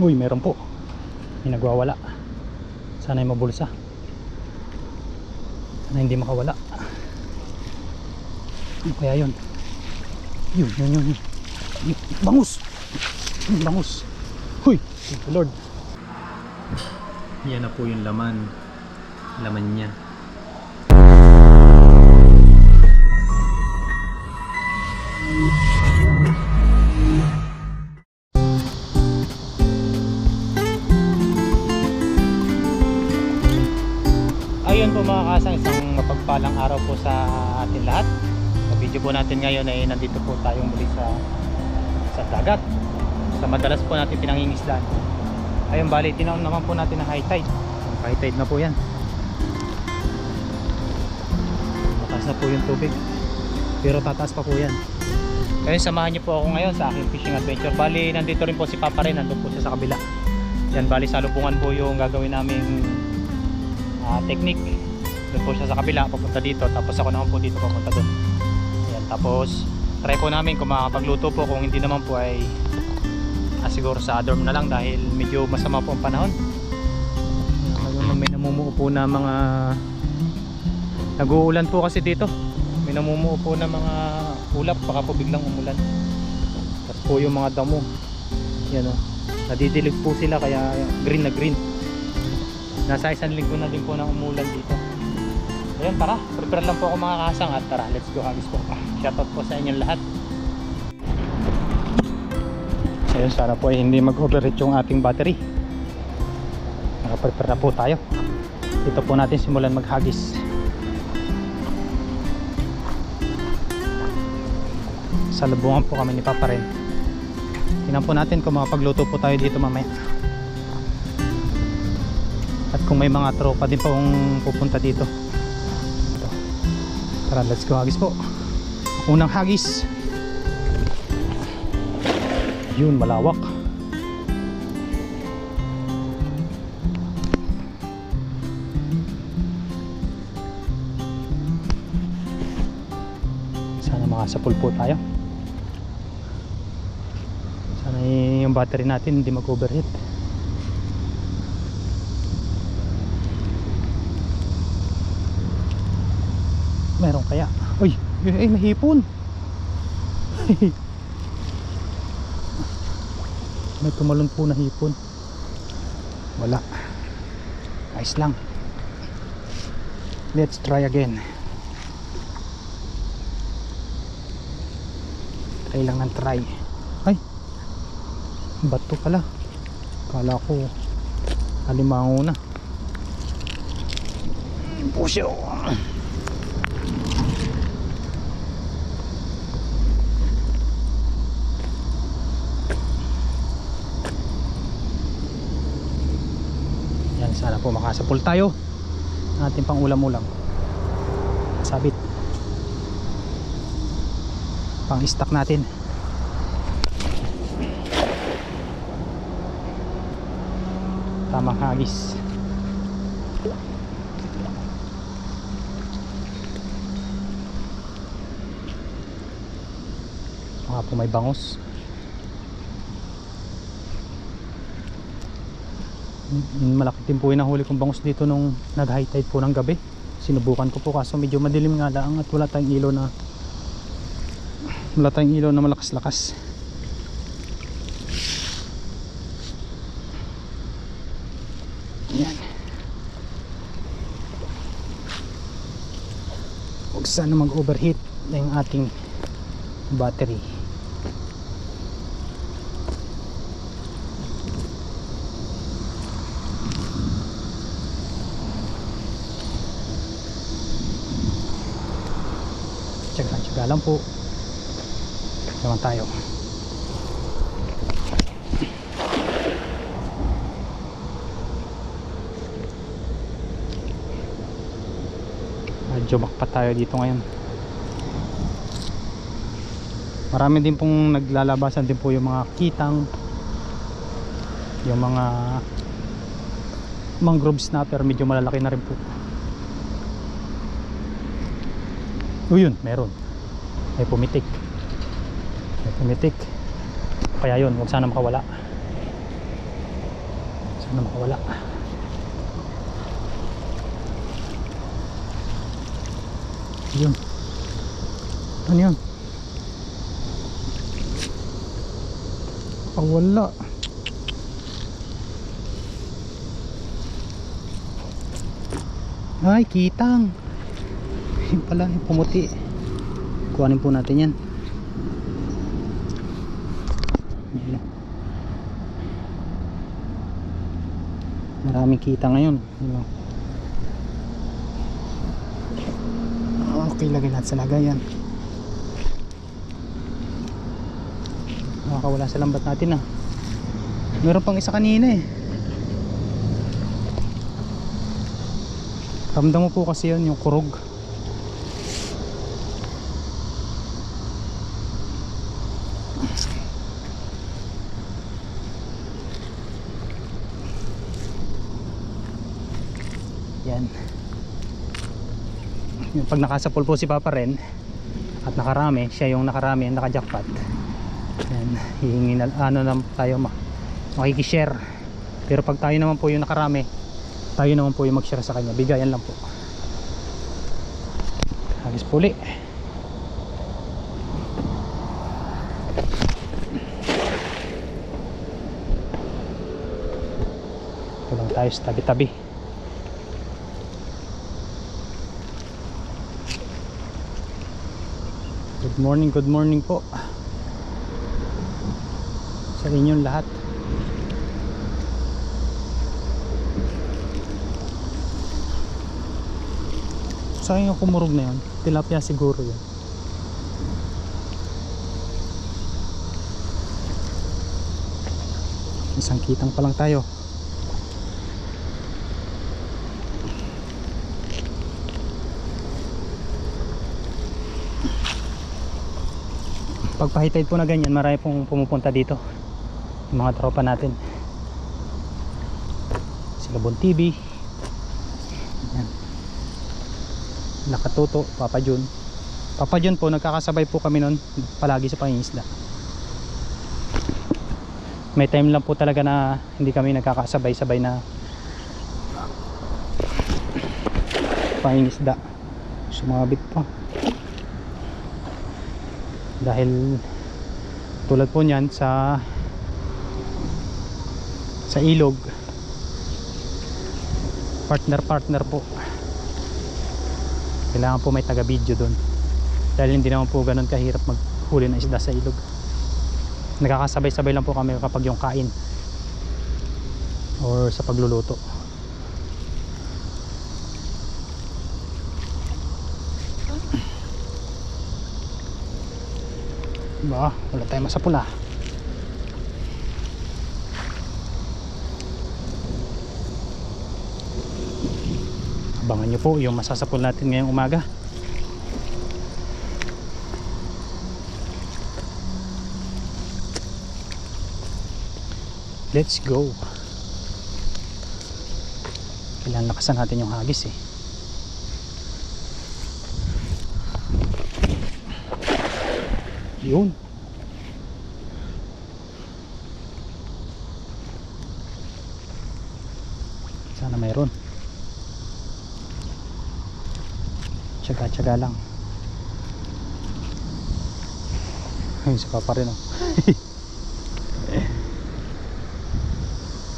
Uy, meron po. May nagwawala. Sana ay mabulsa. Sana hindi makawala. Ano kaya yun? Yun. Bangus! Bangus! Huy! Thank you Lord. Yan na po yung laman. Laman niya. Ayun po mga kasang, isang mapagpalang araw po sa atin lahat. Sa video po natin ngayon ay nandito po tayong muli sa dagat, sa madalas po natin pinangingisdaan. Ayun, bali tinaon naman po natin ang high tide. High tide na po yan. Mataas na po yung tubig, pero tataas pa po yan. Kaya samahan niyo po ako ngayon sa aking fishing adventure. Bali nandito rin po si Papa rin, nandun po siya sa kabila. Yan, bali salubungan po yung gagawin naming technique. Doon po siya sa kabila papunta dito, tapos ako naman po dito papunta doon. Yan, tapos try po namin kung makakapagluto po. Kung hindi naman po ay siguro sa dorm na lang dahil medyo masama po ang panahon. Ngayon may namumuo po na mga nag-uulan po kasi dito. May namumuo po na mga ulap, baka po biglang umulan. Tapos po yung mga damo, yan o, nadidilig po sila kaya green na green. Nasa isang linggo na din po na umulan dito. Ayun, tara, prepare lang po ako mga kasang at tara, let's go hagis po. Shoutout po sa inyong lahat. Ayun, sana po ay hindi mag-overheat yung ating battery. Nakaprepare na po tayo. Dito po natin simulan maghagis. Salubungan po kami ni Papa rin. Tingnan po natin kung makapagluto po tayo dito mamaya. At kung may mga tropa din pong pupunta dito. Ito. Tara, let's go hagis po. Unang hagis. Yun, malawak. Sana makasapul po tayo. Sana yung battery natin hindi mag-overheat. Meron kaya? Uy, ay mahipon. May tumalon po na hipon. Wala. Ayos lang. Let's try again. Try lang ng try. Ay, bato pala. Kala ko alimango na. Pusyo. Sana po makasapul tayo ating pang ulam-ulam. Sabit pang stock natin. Tamang hagis. Mga po may bangus. Malaki din po yung nahuli kong bangus dito nung nag high tide po ng gabi. Sinubukan ko po kaso medyo madilim nga lang at wala tayong ilaw na malakas-lakas. Yan. Huwag sana mag-overheat na yung ating battery. Tsaga lang po naman tayo. Medyo makpat tayo dito ngayon. Marami din pong naglalabasan din po yung mga kitang, yung mga mangrove snapper, medyo malalaki na rin po. Yun, meron. May pumitik. Kaya yun, huwag sana makawala. Ano makawala? Yun. Ano yun? Wala. Ay, kitang. Yun pala, yung pumuti. Kuhanin po natin yan. Yan. Maraming kita ngayon. Okay, lagay lahat sa lagayan. Nakakawala sa lambat natin ah. Meron pang isa kanina eh. Ramdam mo po kasi yun, yung kurog. Yan. Yung pag nakasapul po si Papa Ren at nakarami, siya yung nakarami, yung naka-jackpot. Yan, hihingi na ano lang tayo makikishare. Pero pag tayo naman po yung nakarami, tayo naman po yung mag-share sa kanya. Bigayan lang po. Hagis puli. Ito lang tayo sa tabi-tabi. Good morning po sa inyong lahat. Sa akin yung kumurog na yun, tilapia siguro yun. Isang kitang pa lang tayo. Pag pahitid po na ganyan, marami pong pumupunta dito, yung mga tropa natin. Sila Bon TV, yan. Nakatuto, Papa Jun. Papa Jun po, nagkakasabay po kami nun palagi sa pangingisda. May time lang po talaga na hindi kami nagkakasabay-sabay na pangingisda. Sumabit pa. Dahil tulad po niyan sa ilog, partner po, kailangan po may taga video doon, dahil hindi naman po ganun kahirap maghuli ng isda sa ilog. Nakakasabay-sabay lang po kami kapag yung kain or sa pagluluto. Ba, wala tayong masapula. Abangan nyo po yung masasapul natin ngayong umaga. Let's go. Kailangan lakasan natin yung hagis eh. Yun. Sana mayroon. Tsaga-tsaga lang. Ayun, si Papa rin oh.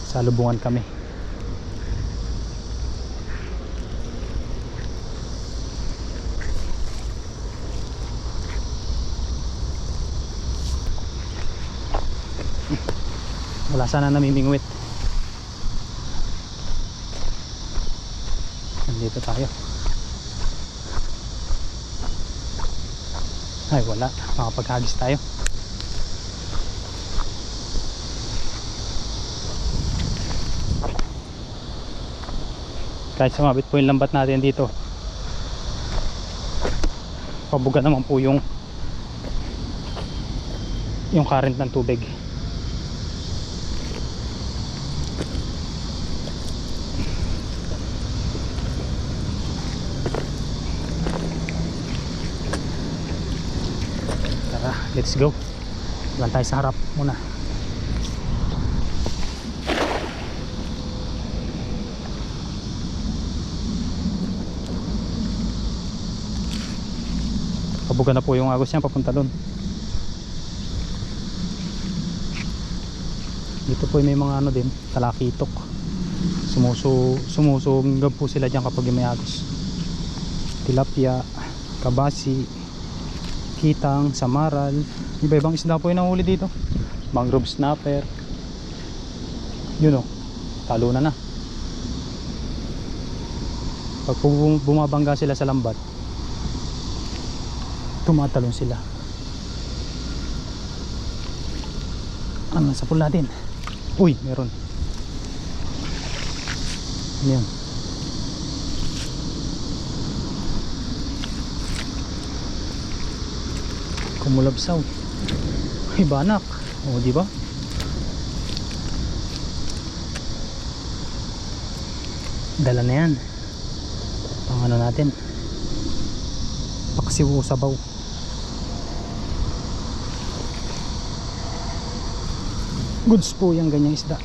Salubungan kami. Wala sana namimingwit. Nandito tayo. Ay wala, makapaghagis tayo. Kahit sumabit po yung lambat natin dito, pabuga naman po yung current ng tubig. Let's go. Iwan tayo sa harap muna. Kabuga na po yung agos niya papunta doon. Dito po may mga ano din, talakitok. Sumusunggab po sila dyan kapag may agos. Tilapia, kabasi, kitang, samaral, iba-ibang isda po yung nahuli dito. Mangrove snapper. Yun o, talunan na. Pag bumabangga sila sa lambat, tumatalon sila. Ano sa pool natin? Uy, meron. Ano yan? Kumulabsaw. Ay, banak. O, di ba? Dala na yan. Pang ano natin? Paksiw o sabaw. Goods po yung ganyang isda.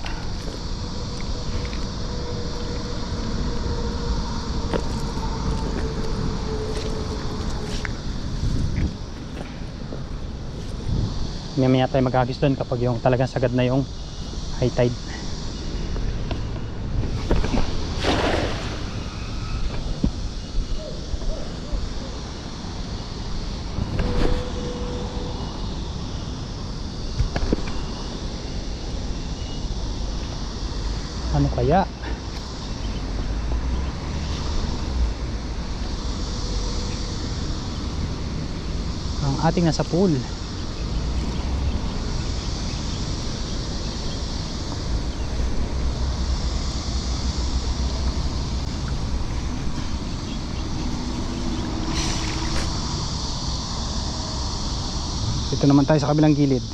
Mamaya tayo mag-agis doon kapag yung talagang sagad na yung high tide. Ano kaya? Ang ating nasa pool. Ito naman tayo sa kabilang gilid.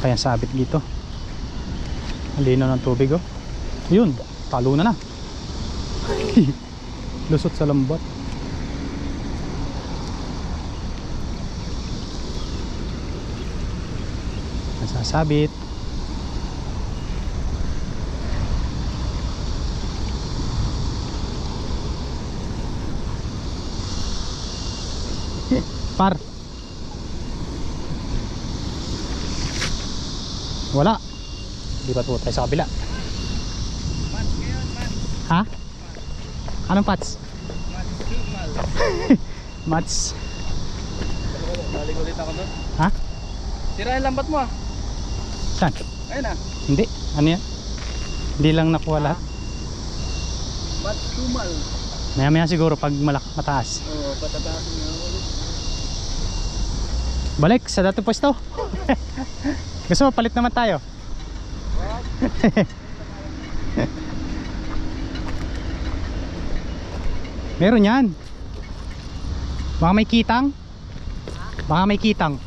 Kaya sabit dito. Lino ng tubig oh. Yun, talo na. Lusot sa lambat. Nasasabit. Par. Wala. Lipat po tayo sa kabila. Pats ngayon, Pats. Ha? Anong pats? Mats Tumal. Mats. Balik ulit ako doon. Ha? Sira yung lambat mo ah. Saan? Ayun ah. Hindi. Ano yan? Hindi lang nakuha lahat. Mats Tumal. Maya maya siguro pag mataas. Oo, patataas nga ulit. Balik sa dating pwesto. Gusto mo palit naman tayo? Meron yan. Baka may kitang. Baka may kitang.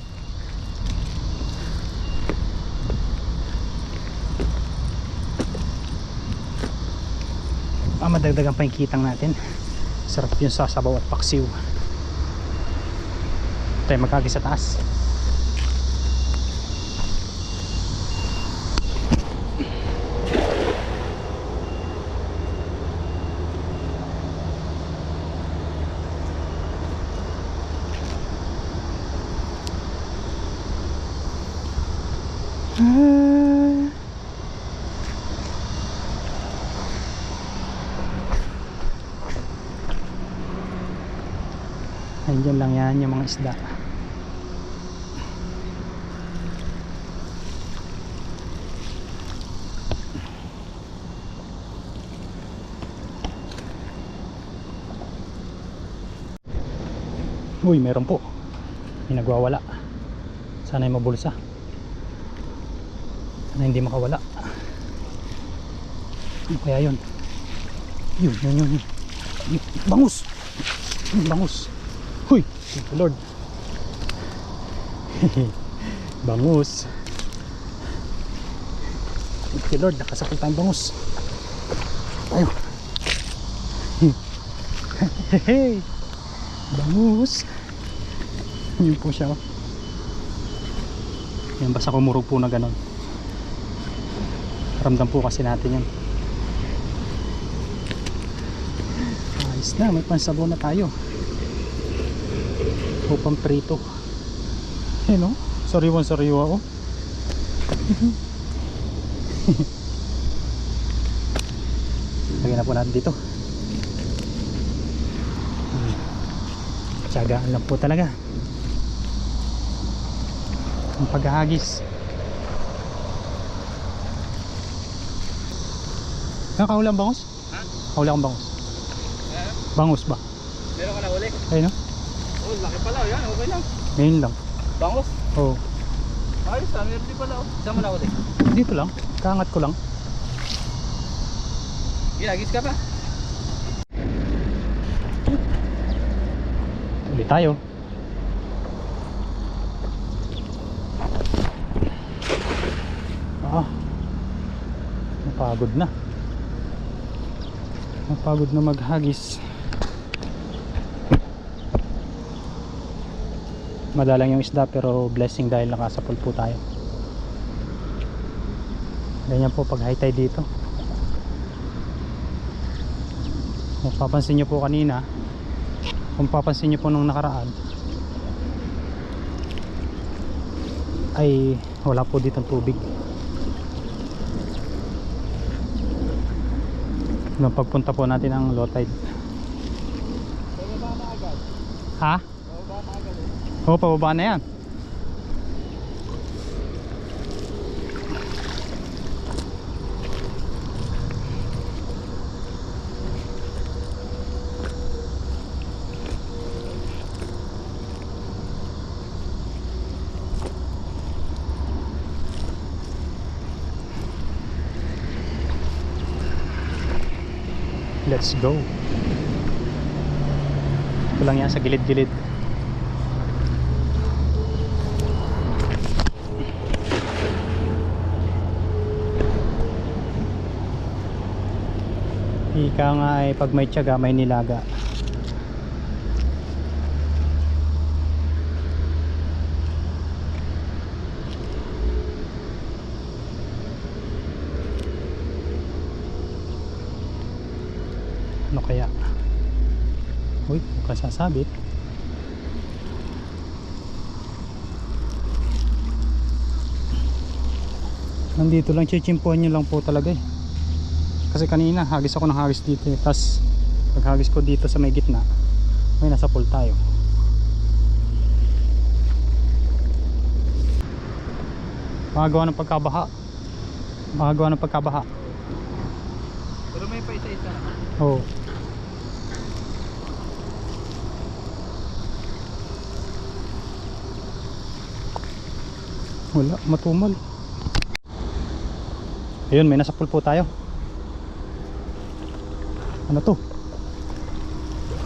Madagdagan pa yung kitang natin. Sarap yung sasabaw at paksiw. Tayo magkagi sa taas. Nandiyan lang yan yung mga isda. Uy, meron po. May nagwawala. Sana ay mabulsa. Sana hindi makawala. Ano kaya yun? Yun. Bangus! Bangus! Huy! Lord! Bangus! Thank you Lord, nakasapil tayong bangus. Ayun. Hehe. Bangus. Yun po siya oh. Yan, basta kumurog po na ganon. Ramdam po kasi natin yan. Ayos na, may pansabo na tayo. O pamprito. Ayun o, sariwan-sariwa o. Lagyan na po natin dito. Tiyagaan lang po talaga ang paghahagis. Nakahuli ang bangus? Ha? Kahuli ang bangus? Eh? Bangus ba? Meron ka na uli? Ayun o, Oh, laki pala. Yan, okay lang. ngayon lang. Bangos. Oo. Ayos ah, meron din pala. Saan mo na uli? Dito lang, kaangat ko lang. Ginagis ka pa? Ulit tayo. Napagod na. Napagod na maghagis. Madalang yung isda pero blessing dahil nakasapul po tayo. Ganyan po pag high tide dito. Kung papansin nyo po kanina, kung papansin nyo po nung nakaraan, ay wala po dito tubig. Nung pagpunta po natin ng low tide. Pababa na agad. Ha? Pababa na agad eh. Oo, pababa na yan. Let's go. Ito lang yan sa gilid-gilid. Ika nga ay pag may tiyaga may nilaga. Ano kaya? Uy, mukhang sasabit. Nandito lang, chichimpuhan nyo lang po talaga eh. Kasi kanina hagis ako ng hagis dito eh. Tapos pag hagis ko dito sa may gitna, may nasa pool tayo. Makagawa ng pagkabaha. Makagawa ng pagkabaha. Pero may pa isa-isa naman. Oo. Wala, matumal. Ayun, may nasa pool po tayo. Ano to?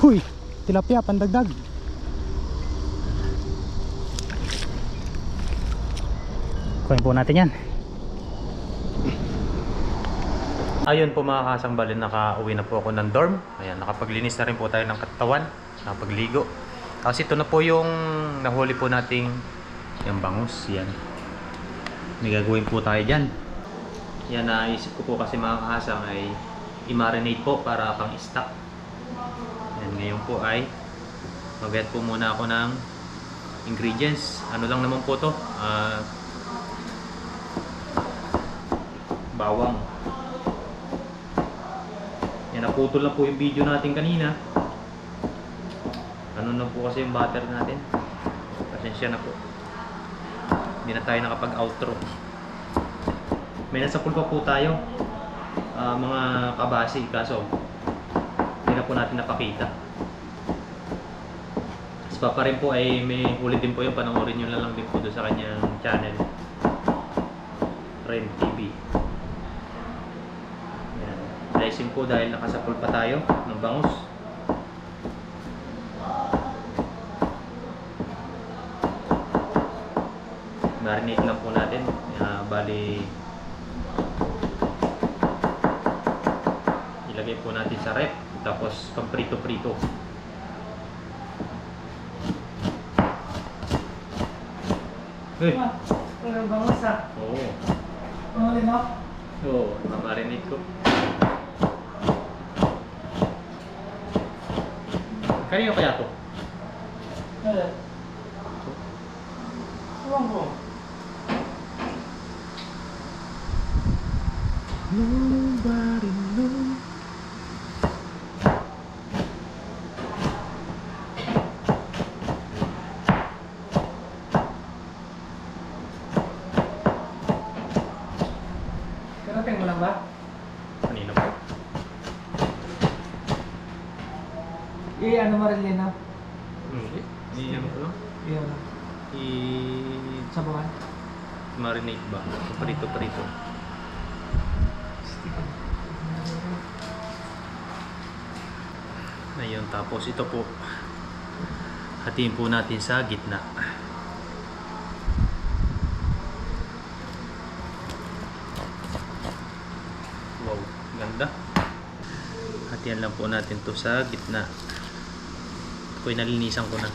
Huy, tilapia, pandagdag. Kunin po natin yan. Ayun po mga kasangbalin, nakauwi na po ako ng dorm. Ayan, nakapaglinis na rin po tayo ng katawan, nakapagligo. Tapos ito na po yung nahuli po nating yung bangus. Yan, may gagawin po tayo dyan. Yan, naisip ko po kasi mga kahasang ay i-marinate po para pang stock. Yan, ngayon po ay mag-add po muna ako ng ingredients. Ano lang naman po to, bawang. Yan, naputol na po yung video natin kanina. Ano na po kasi yung butter natin. Pasensya na po, hindi na tayo nakapag-outro. May nasa pool pa po tayo, mga kabasi, kaso hindi na po natin napakita. Si Papa rin po ay may huli din po yung panoorin nyo na lang din po doon sa kanyang channel, Ren TV. Yan. Blessing po dahil nakasapol pa tayo ng bangus. Marinate lang po natin. Bali Ilagay po natin sa rep. Tapos pamprito-prito. Eh, Walang bangus ah. oo. Ano rin ako? Oo, mamarinate ko. Kanino kaya to? Ano? Ewan ko. Nobody knows. Karating mo lang ba? Kanino po? Ano mo rin yun ah? Hindi. I-ano ko lang? Ano? Sabawan? I-marinate ba? Prito-prito. Ayun, tapos ito po. Hatiin po natin sa gitna. Wow, ganda. Hatian lang po natin to sa gitna. Ako'y nalinisan ko na.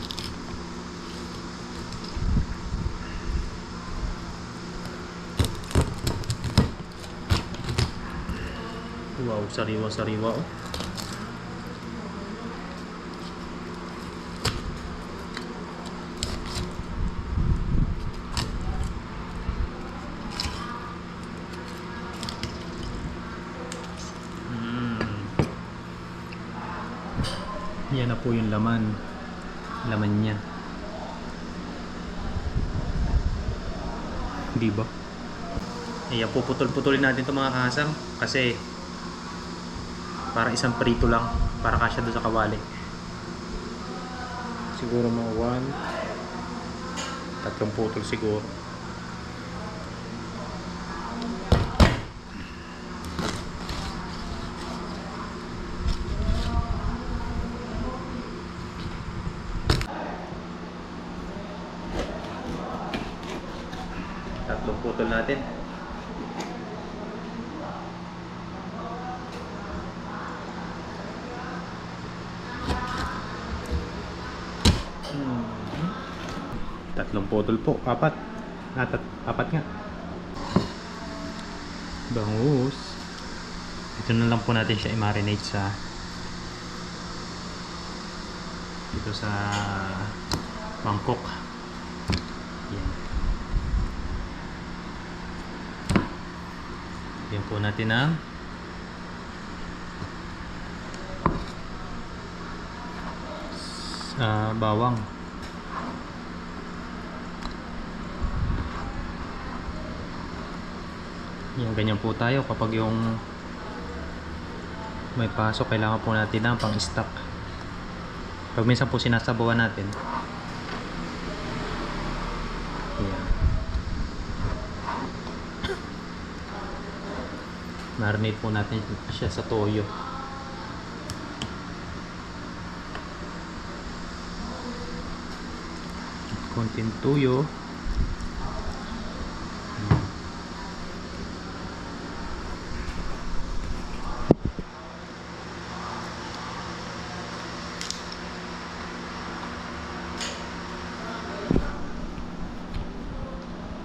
Wow, sariwa-sariwa oh. Yan na po yung laman niya, di ba? Ayan, puputol-putulin natin ito mga kahasang kasi para isang prito lang, para kasya doon sa kawali. Siguro mga 3 putol siguro.3 putol natin. Tatlong putol po. 4. Apat nga. Bangus. Ito na lang po natin siya i-marinate sa dito sa mangkok. Yan. Yan po natin ang bawang. Yan, ganyan po tayo kapag yung may pasok, kailangan po natin ng pang-stock. Pag minsan po sinasabawan natin. Yan. Marinate po natin siya sa toyo. Konting toyo.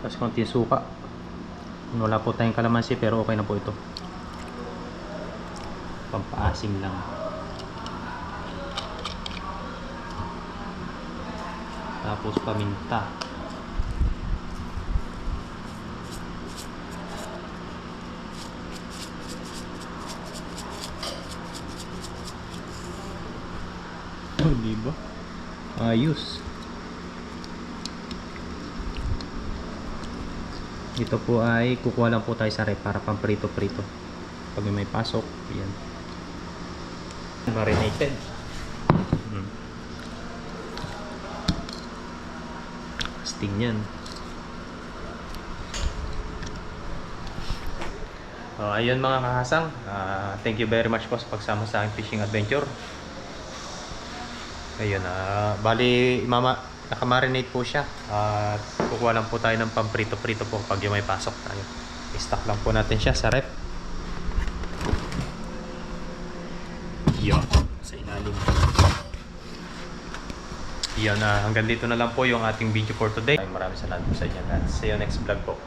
Tapos konting suka. Wala po tayong kalamansi pero okay na po ito. Pampaasim lang. Tapos paminta. Oh, diba? Ayos. Ito po ay kukuha lang po tayo sa rep para pang prito-prito. Pag may pasok, yan. Marinated. Sting yan. Ayun mga kahasang. Thank you very much po sa pagsama sa aking fishing adventure. Ayun, bali nakamarinate po siya. Kukuha lang po tayo ng pamprito-prito po pag yung may pasok tayo. I-stock lang po natin siya sa rep. Yun, hanggang dito na lang po yung ating video for today. Maraming salamat po sa inyo. And see you next vlog po.